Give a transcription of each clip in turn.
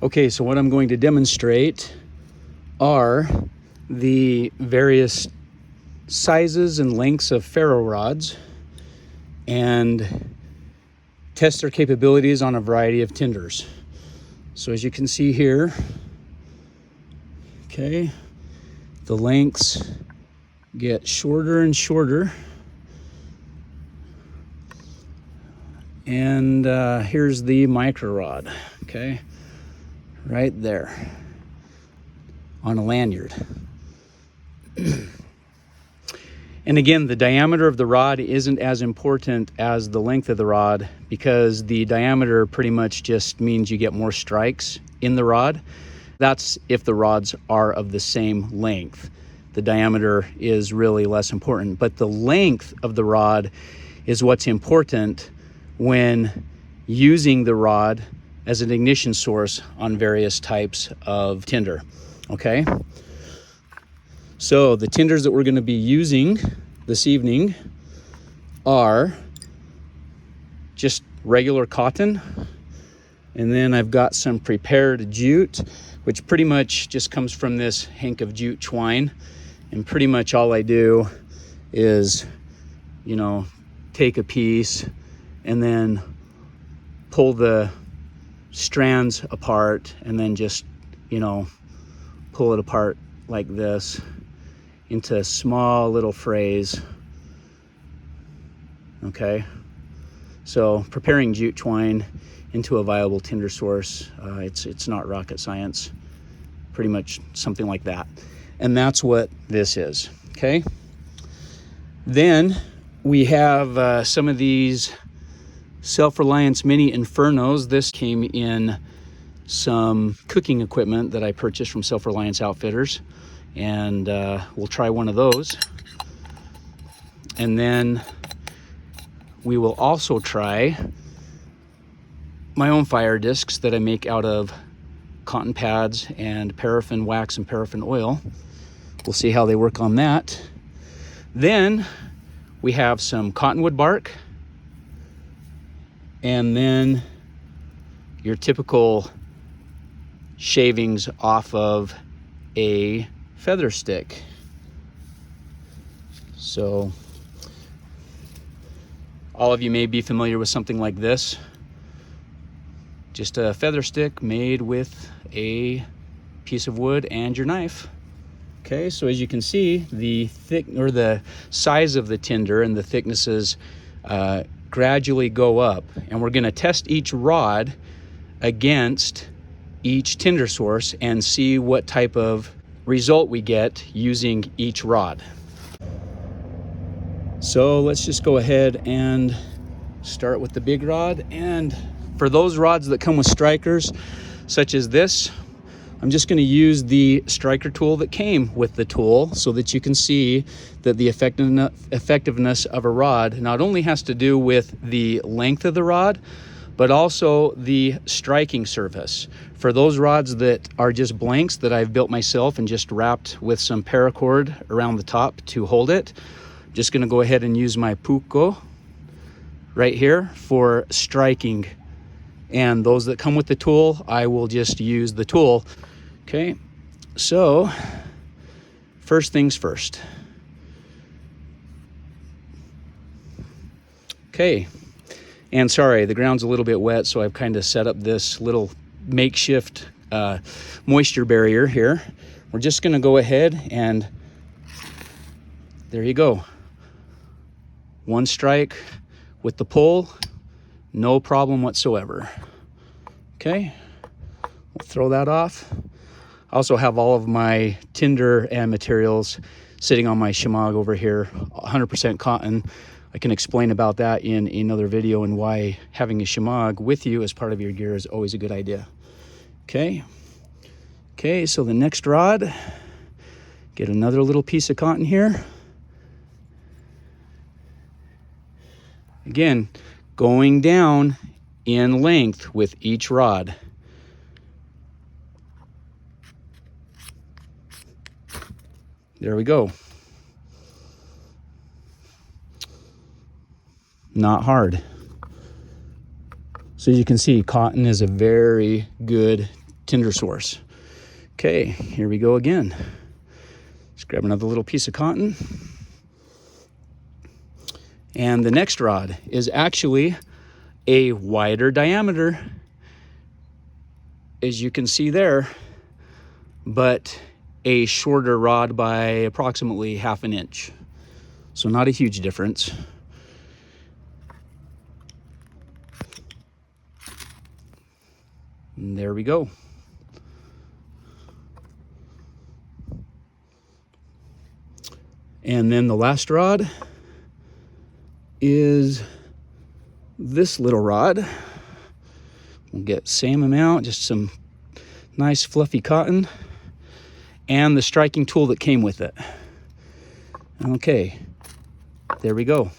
Okay, so what I'm going to demonstrate are the various sizes and lengths of ferro rods and test their capabilities on a variety of tinders. So as you can see here, okay, the lengths get shorter and shorter. And here's the micro rod, okay, right there on a lanyard. And again, the diameter of the rod isn't as important as the length of the rod, because the diameter pretty much just means you get more strikes in the rod. That's if the rods are of the same length. The diameter is really less important, but the length of the rod is what's important when using the rod as an ignition source on various types of tinder, okay? So the tinders that we're going to be using this evening are just regular cotton, and then I've got some prepared jute, which pretty much just comes from this hank of jute twine. And pretty much all I do is, you know, take a piece and then pull the strands apart, and then just, you know, pull it apart like this into small little frays. Okay, so preparing jute twine into a viable tinder source, it's not rocket science, pretty much something like that. And that's what this is, okay? Then we have some of these Self-Reliance Mini Infernos. This came in some cooking equipment that I purchased from Self-Reliance Outfitters, and we'll try one of those. And then we will also try my own fire discs that I make out of cotton pads and paraffin wax and paraffin oil. We'll see how they work on that. Then we have some cottonwood bark, and then your typical shavings off of a feather stick. So all of you may be familiar with something like this. Just a feather stick made with a piece of wood and your knife. Okay, so as you can see, the the size of the tinder and the thicknesses gradually go up, and we're going to test each rod against each tinder source and see what type of result we get using each rod. So let's just go ahead and start with the big rod. And for those rods that come with strikers such as this, I'm just going to use the striker tool that came with the tool, so that you can see that the effectiveness of a rod not only has to do with the length of the rod, but also the striking surface. For those rods that are just blanks that I've built myself and just wrapped with some paracord around the top to hold it, I'm just going to go ahead and use my puko right here for striking. And those that come with the tool, I will just use the tool. Okay, so first things first. Okay, and sorry, the ground's a little bit wet, so I've kind of set up this little makeshift moisture barrier here. We're just going to go ahead and there you go. One strike with the pull, no problem whatsoever. Okay, we'll throw that off. I also have all of my tinder and materials sitting on my shemagh over here, 100% cotton. I can explain about that in another video, and why having a shemagh with you as part of your gear is always a good idea. Okay, so the next rod, get another little piece of cotton here. Again, going down in length with each rod. There we go. Not hard. So as you can see, cotton is a very good tinder source. Okay, here we go again. Let's grab another little piece of cotton. And the next rod is actually a wider diameter, as you can see there, but a shorter rod by approximately 1/2 inch. So not a huge difference. And there we go. And then the last rod is this little rod. We'll get same amount, just some nice fluffy cotton and the striking tool that came with it. Okay, there we go.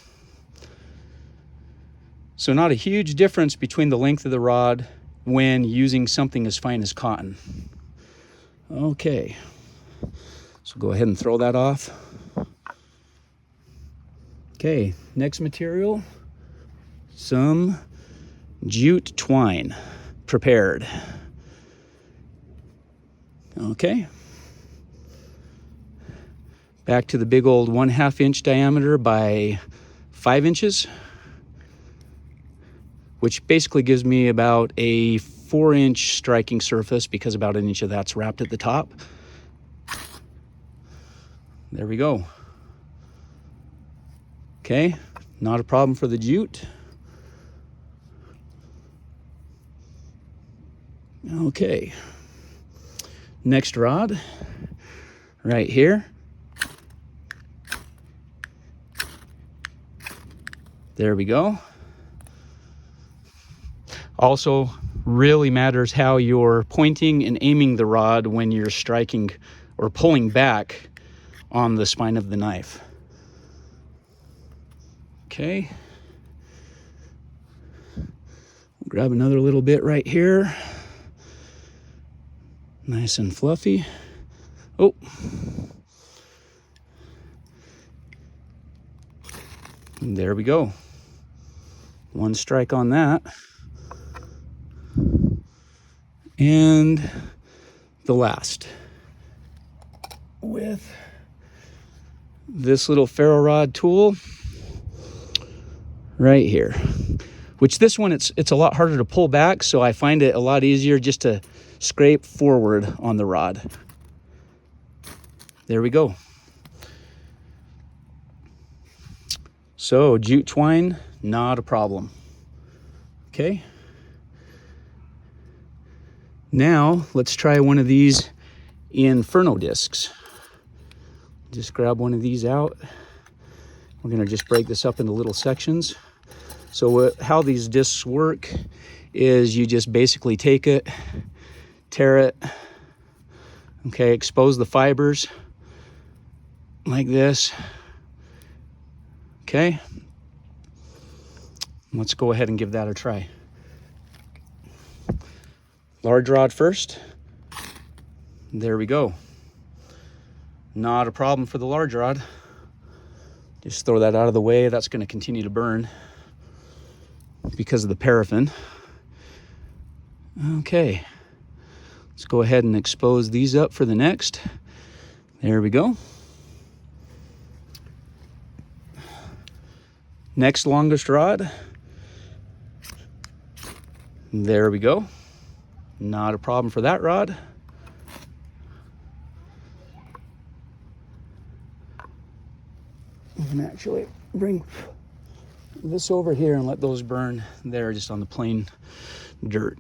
So not a huge difference between the length of the rod when using something as fine as cotton. Okay, so go ahead and throw that off. Okay, next material, some jute twine prepared. Okay, back to the big old 1/2 inch diameter by 5 inches, which basically gives me about a 4-inch striking surface because about 1 inch of that's wrapped at the top. There we go. Okay, not a problem for the jute. Okay, next rod right here. There we go. Also really matters how you're pointing and aiming the rod when you're striking or pulling back on the spine of the knife. Okay, grab another little bit right here, nice and fluffy. Oh, and there we go. One strike on that. And the last with this little ferro rod tool right here, which this one it's a lot harder to pull back, so I find it a lot easier just to scrape forward on the rod. There we go. So jute twine, not a problem. Okay, now let's try one of these Ferro discs. Just grab one of these out. We're going to just break this up into little sections. So how these discs work is you just basically take it, tear it, okay, expose the fibers like this. Okay, let's go ahead and give that a try. Large rod first. There we go. Not a problem for the large rod. Just throw that out of the way. That's going to continue to burn because of the paraffin. Okay, let's go ahead and expose these up for the next. There we go. Next longest rod. There we go. Not a problem for that rod. I can actually bring this over here and let those burn there just on the plain dirt.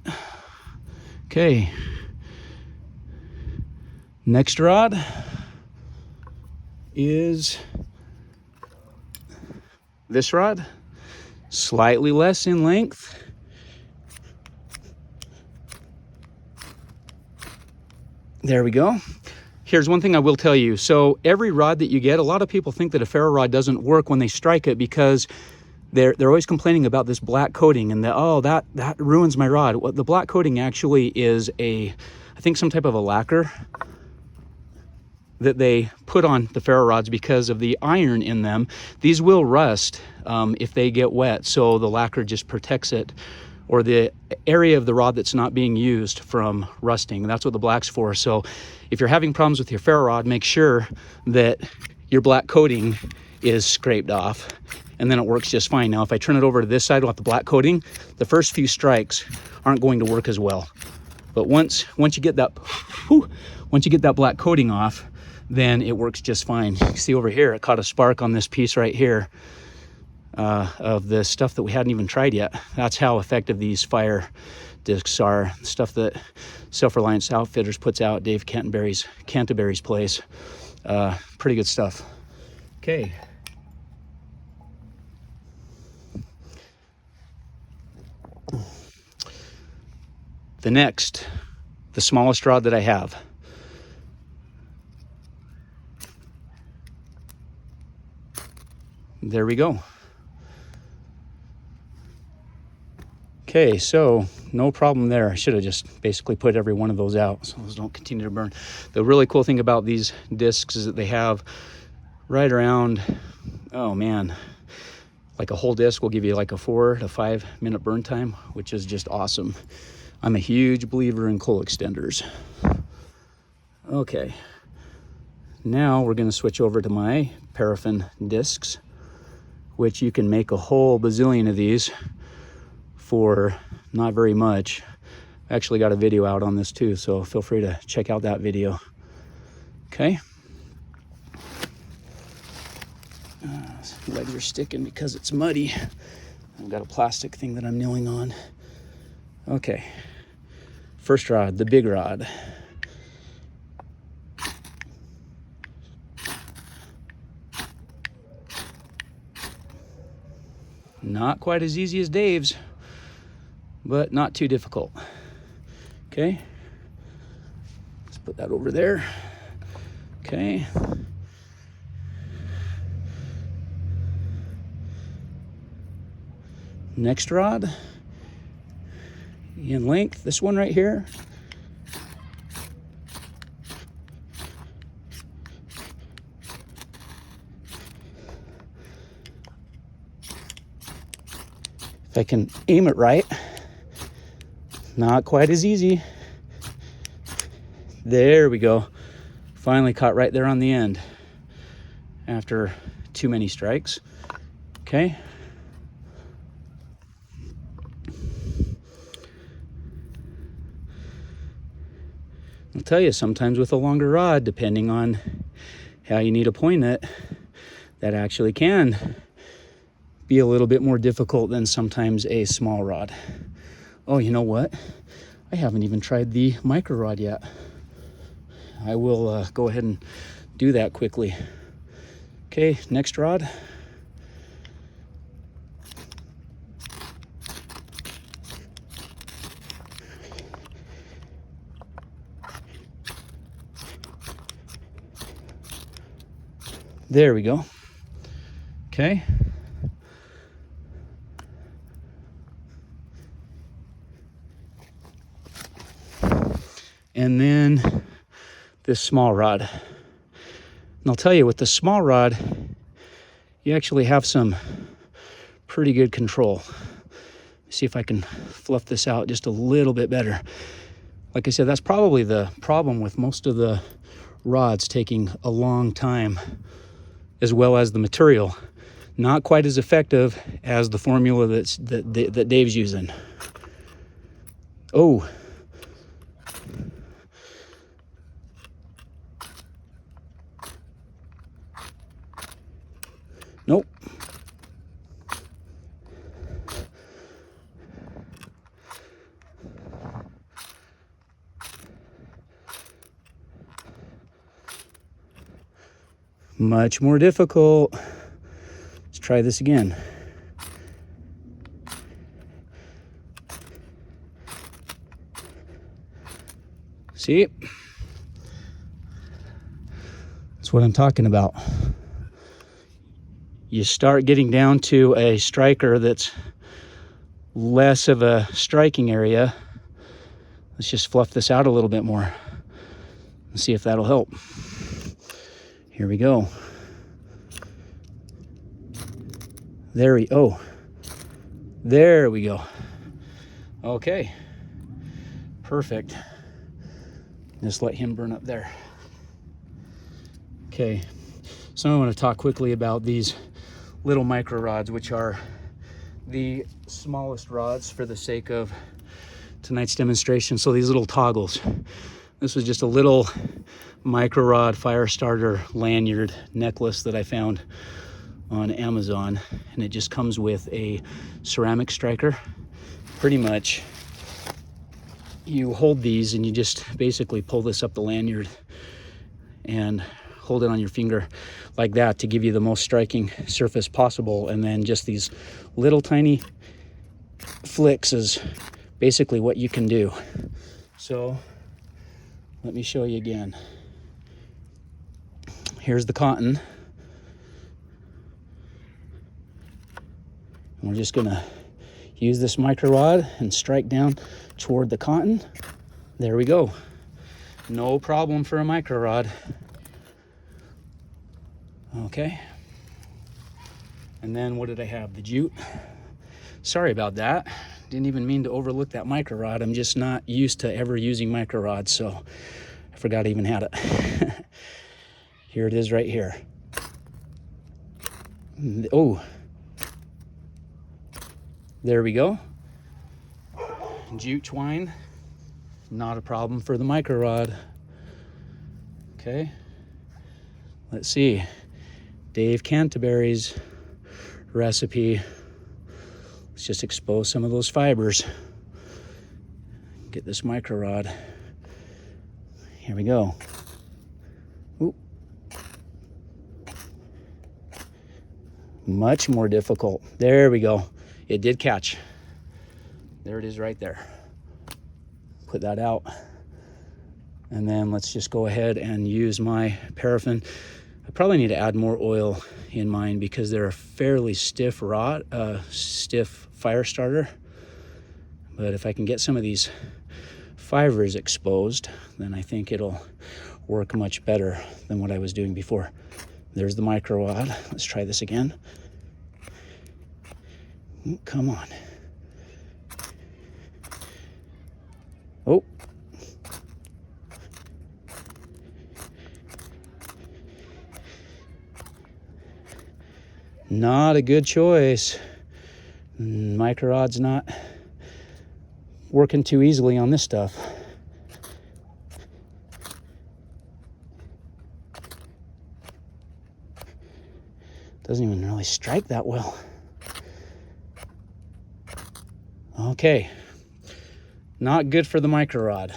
Okay. Next rod is this rod, slightly less in length. There we go. Here's one thing I will tell you. So every rod that you get, a lot of people think that a ferro rod doesn't work when they strike it because they're always complaining about this black coating and that ruins my rod. What the black coating actually is I think some type of a lacquer that they put on the ferro rods because of the iron in them. These will rust if they get wet, so the lacquer just protects it or the area of the rod that's not being used from rusting. That's what the black's for. So if you're having problems with your ferro rod, make sure that your black coating is scraped off, and then it works just fine. Now, if I turn it over to this side with the black coating, the first few strikes aren't going to work as well. But once you get that, once you get that black coating off, then it works just fine. You can see over here, it caught a spark on this piece right here of the stuff that we hadn't even tried yet. That's how effective these fire discs are. Stuff that Self-Reliance Outfitters puts out, Dave Canterbury's place. Pretty good stuff. Okay. The smallest rod that I have. There we go. Okay, so no problem there. I should have just basically put every one of those out so those don't continue to burn. The really cool thing about these discs is that they have right around, oh man, like a whole disc will give you like a 4 to 5 minute burn time, which is just awesome. I'm a huge believer in coal extenders. Okay, now we're gonna switch over to my paraffin discs, which you can make a whole bazillion of these for not very much. I actually got a video out on this too, so feel free to check out that video. Okay. Legs are sticking because it's muddy. I've got a plastic thing that I'm kneeling on. Okay. First rod, the big rod. Not quite as easy as Dave's, but not too difficult. Okay, let's put that over there. Okay. Next rod, in length, this one right here. If I can aim it right, not quite as easy. There we go. Finally caught right there on the end after too many strikes. Okay. I'll tell you, sometimes with a longer rod, depending on how you need to point it, that actually can be a little bit more difficult than sometimes a small rod. Oh, you know what? I haven't even tried the micro rod yet. I will go ahead and do that quickly. Okay, next rod. There we go. Okay. And then this small rod. And I'll tell you, with the small rod, you actually have some pretty good control. See if I can fluff this out just a little bit better. Like I said, that's probably the problem with most of the rods taking a long time, as well as the material. Not quite as effective as the formula that Dave's using. Oh. Nope. Much more difficult. Let's try this again. See? That's what I'm talking about. You start getting down to a striker that's less of a striking area. Let's just fluff this out a little bit more and see if that'll help. Here we go. There we go. Okay, perfect. Just let him burn up there. Okay, so I want to talk quickly about these little micro rods, which are the smallest rods for the sake of tonight's demonstration. So these little toggles. This was just a little micro rod fire starter lanyard necklace that I found on Amazon, and it just comes with a ceramic striker. Pretty much you hold these and you just basically pull this up the lanyard and hold it on your finger like that to give you the most striking surface possible, and then just these little tiny flicks is basically what you can do. So let me show you again. Here's the cotton, and we're just gonna use this micro rod and strike down toward the cotton. There we go. No problem for a micro rod. Okay. And then what did I have? The jute. Sorry about that. Didn't even mean to overlook that micro rod. I'm just not used to ever using micro rods, so I forgot I even had it. Here it is right here. Oh, there we go. Jute twine, not a problem for the micro rod. Okay, let's see. Dave Canterbury's recipe. Let's just expose some of those fibers. Get this micro rod. Here we go. Ooh. Much more difficult. There we go. It did catch. There it is right there. Put that out. And then let's just go ahead and use my paraffin. I probably need to add more oil in mine because they're a fairly stiff rod, stiff fire starter. But if I can get some of these fibers exposed, then I think it'll work much better than what I was doing before. There's the micro rod. Let's try this again. Ooh, come on. Oh. Not a good choice. Micro rod's not working too easily on this stuff. Doesn't even really strike that well. Okay, not good for the micro rod.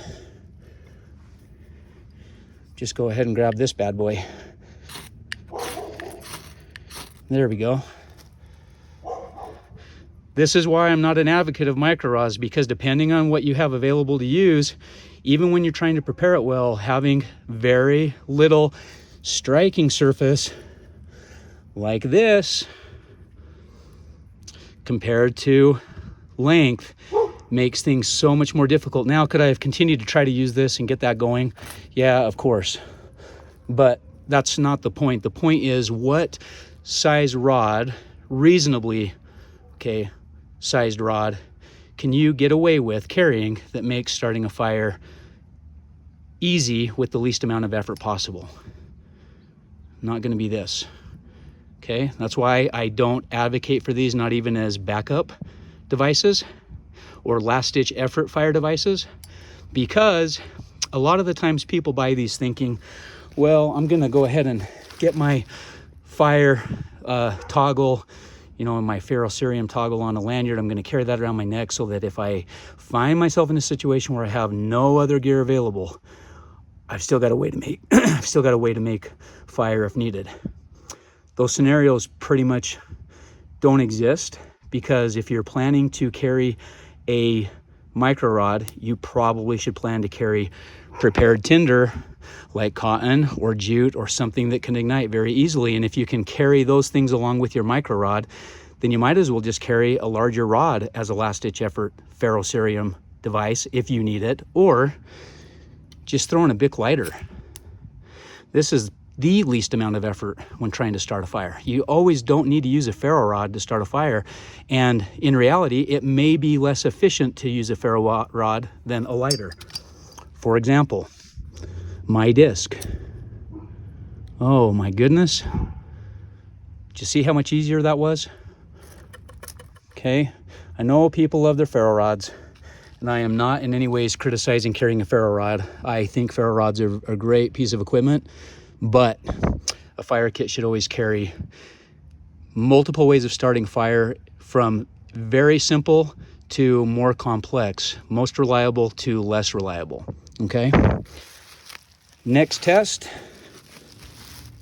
Just go ahead and grab this bad boy. There we go. This is why I'm not an advocate of micro rods, because depending on what you have available to use, even when you're trying to prepare it well, having very little striking surface like this compared to length makes things so much more difficult. Now, could I have continued to try to use this and get that going? Yeah, of course. But that's not the point. The point is, what size rod, reasonably sized rod, can you get away with carrying that makes starting a fire easy with the least amount of effort possible? Not going to be this. Okay, that's why I don't advocate for these, not even as backup devices or last-ditch effort fire devices, because a lot of the times people buy these thinking, well, I'm gonna go ahead and get my fire toggle, you know, my Ferro toggle on a lanyard. I'm gonna carry that around my neck so that if I find myself in a situation where I have no other gear available, I've still got a way to make I've still got a way to make fire if needed. Those scenarios pretty much don't exist, because if you're planning to carry a micro rod, you probably should plan to carry prepared tinder like cotton or jute or something that can ignite very easily. And if you can carry those things along with your micro rod, then you might as well just carry a larger rod as a last-ditch effort ferrocerium device if you need it, or just throw in a Bic lighter. This is the least amount of effort when trying to start a fire. You always don't need to use a ferro rod to start a fire. And in reality, it may be less efficient to use a ferro rod than a lighter. For example, my disc. Oh my goodness. Did you see how much easier that was? Okay, I know people love their ferro rods, and I am not in any ways criticizing carrying a ferro rod. I think ferro rods are a great piece of equipment, but a fire kit should always carry multiple ways of starting fire, from very simple to more complex, most reliable to less reliable, okay? Next test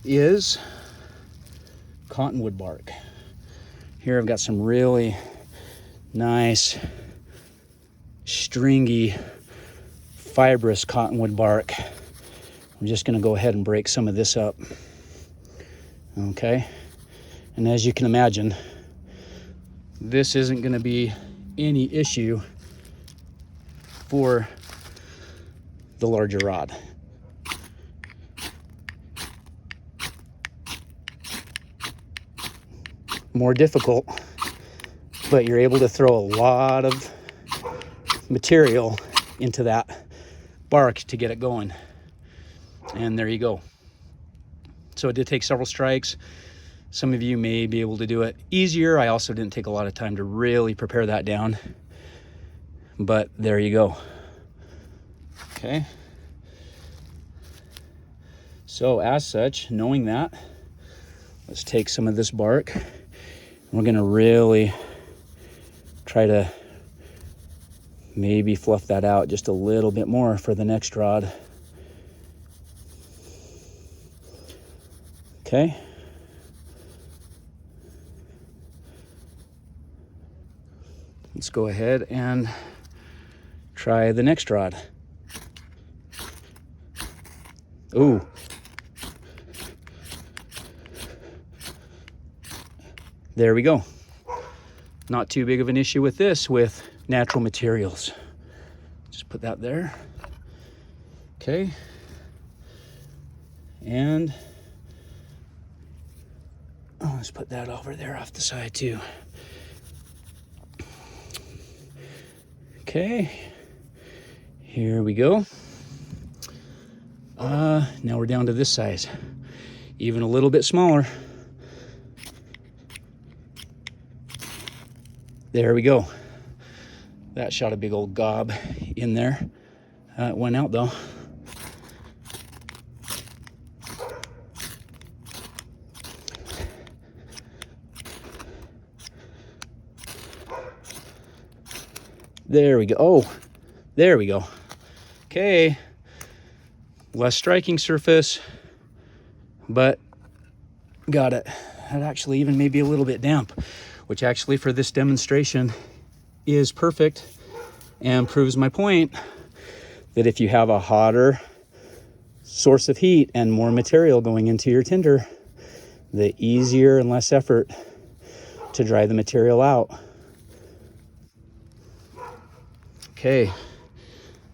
is cottonwood bark. Here I've got some really nice, stringy, fibrous cottonwood bark. I'm just gonna go ahead and break some of this up, okay? And as you can imagine, this isn't gonna be any issue for the larger rod. More difficult, but you're able to throw a lot of material into that bark to get it going. And there you go. So it did take several strikes. Some of you may be able to do it easier. I also didn't take a lot of time to really prepare that down, but there you go. Okay. So as such, knowing that, let's take some of this bark. We're gonna really try to maybe fluff that out just a little bit more for the next rod. Okay. Let's go ahead and try the next rod. Ooh. There we go. Not too big of an issue with this, with natural materials. Just put that there. Okay. And let's put that over there off the side too. Okay. Here we go. Now we're down to this size. Even a little bit smaller. There we go. That shot a big old gob in there. It went out though. There we go. Oh, there we go. Okay. Less striking surface, but got it. That actually even may be a little bit damp, which actually for this demonstration is perfect and proves my point that if you have a hotter source of heat and more material going into your tinder, the easier and less effort to dry the material out. Okay,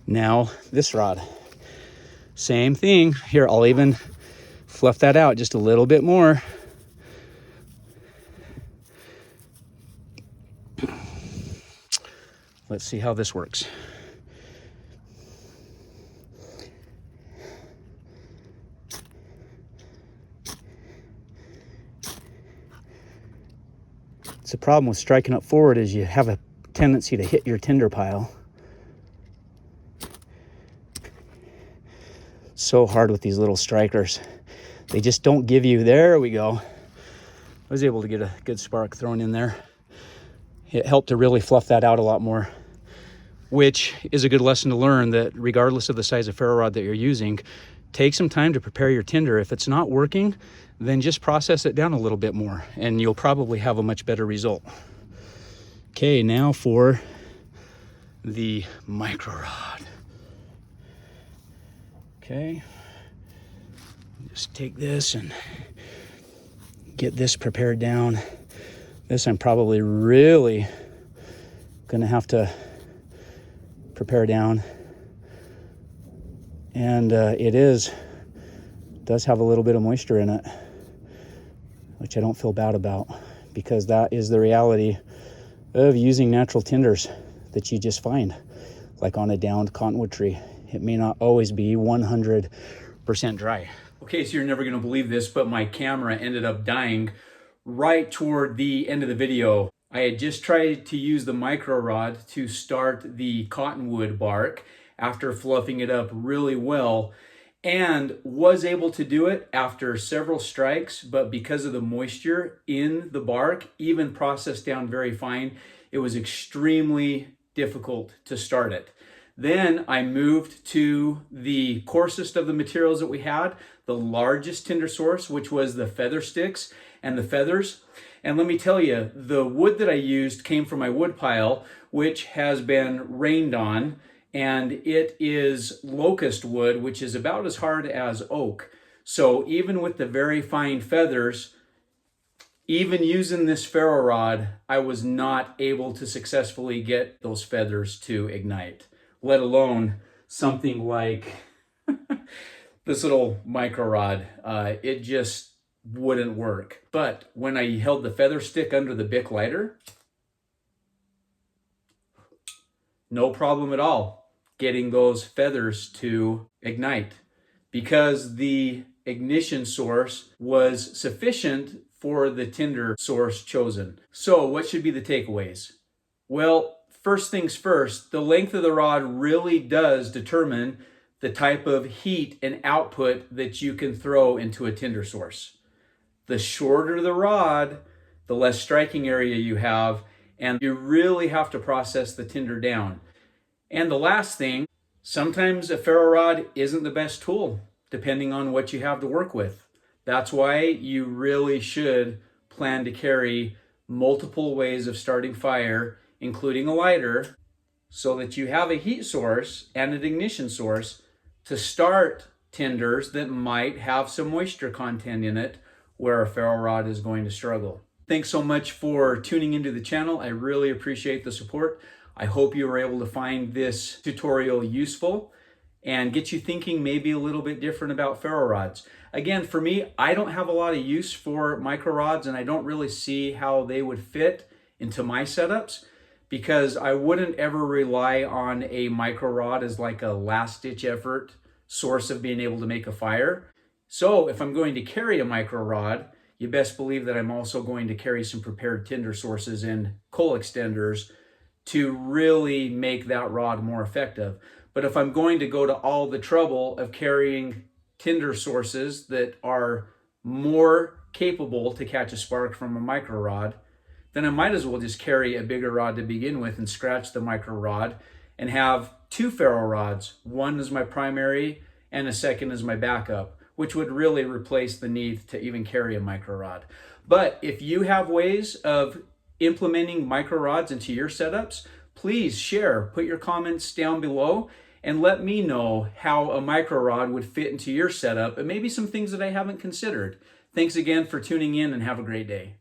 now this rod. Same thing. Here, I'll even fluff that out just a little bit more. Let's see how this works. It's a problem with striking up forward is you have a tendency to hit your tinder pile. So hard with these little strikers. They just don't give you, there we go. I was able to get a good spark thrown in there. It helped to really fluff that out a lot more, which is a good lesson to learn, that regardless of the size of ferro rod that you're using, take some time to prepare your tinder. If it's not working, then just process it down a little bit more and you'll probably have a much better result. Okay, now for the micro rod. Okay, just take this and get this prepared down. This I'm probably really gonna have to prepare down. And it is does have a little bit of moisture in it, which I don't feel bad about, because that is the reality of using natural tinders that you just find, like on a downed cottonwood tree. It may not always be 100% dry. Okay, so you're never gonna believe this, but my camera ended up dying right toward the end of the video. I had just tried to use the micro rod to start the cottonwood bark after fluffing it up really well, and was able to do it after several strikes, but because of the moisture in the bark, even processed down very fine, it was extremely difficult to start it. Then I moved to the coarsest of the materials that we had, the largest tinder source, which was the feather sticks and the feathers. And let me tell you, the wood that I used came from my wood pile, which has been rained on, and it is locust wood, which is about as hard as oak. So even with the very fine feathers, even using this ferro rod, I was not able to successfully get those feathers to ignite, let alone something like this little micro rod. It just wouldn't work. But when I held the feather stick under the Bic lighter, no problem at all getting those feathers to ignite, because the ignition source was sufficient for the tinder source chosen. So what should be the takeaways? Well, first things first, the length of the rod really does determine the type of heat and output that you can throw into a tinder source. The shorter the rod, the less striking area you have, and you really have to process the tinder down. And the last thing, sometimes a ferro rod isn't the best tool, depending on what you have to work with. That's why you really should plan to carry multiple ways of starting fire, including a lighter, so that you have a heat source and an ignition source to start tinders that might have some moisture content in it, where a ferro rod is going to struggle. Thanks so much for tuning into the channel. I really appreciate the support. I hope you were able to find this tutorial useful and get you thinking maybe a little bit different about ferro rods. Again, for me, I don't have a lot of use for micro rods, and I don't really see how they would fit into my setups, because I wouldn't ever rely on a micro rod as like a last ditch effort source of being able to make a fire. So if I'm going to carry a micro rod, you best believe that I'm also going to carry some prepared tinder sources and coal extenders to really make that rod more effective. But if I'm going to go to all the trouble of carrying tinder sources that are more capable to catch a spark from a micro rod, then I might as well just carry a bigger rod to begin with and scratch the micro rod and have two ferro rods. One is my primary and a second is my backup, which would really replace the need to even carry a micro rod. But if you have ways of implementing micro rods into your setups, please share, put your comments down below, and let me know how a micro rod would fit into your setup and maybe some things that I haven't considered. Thanks again for tuning in, and have a great day.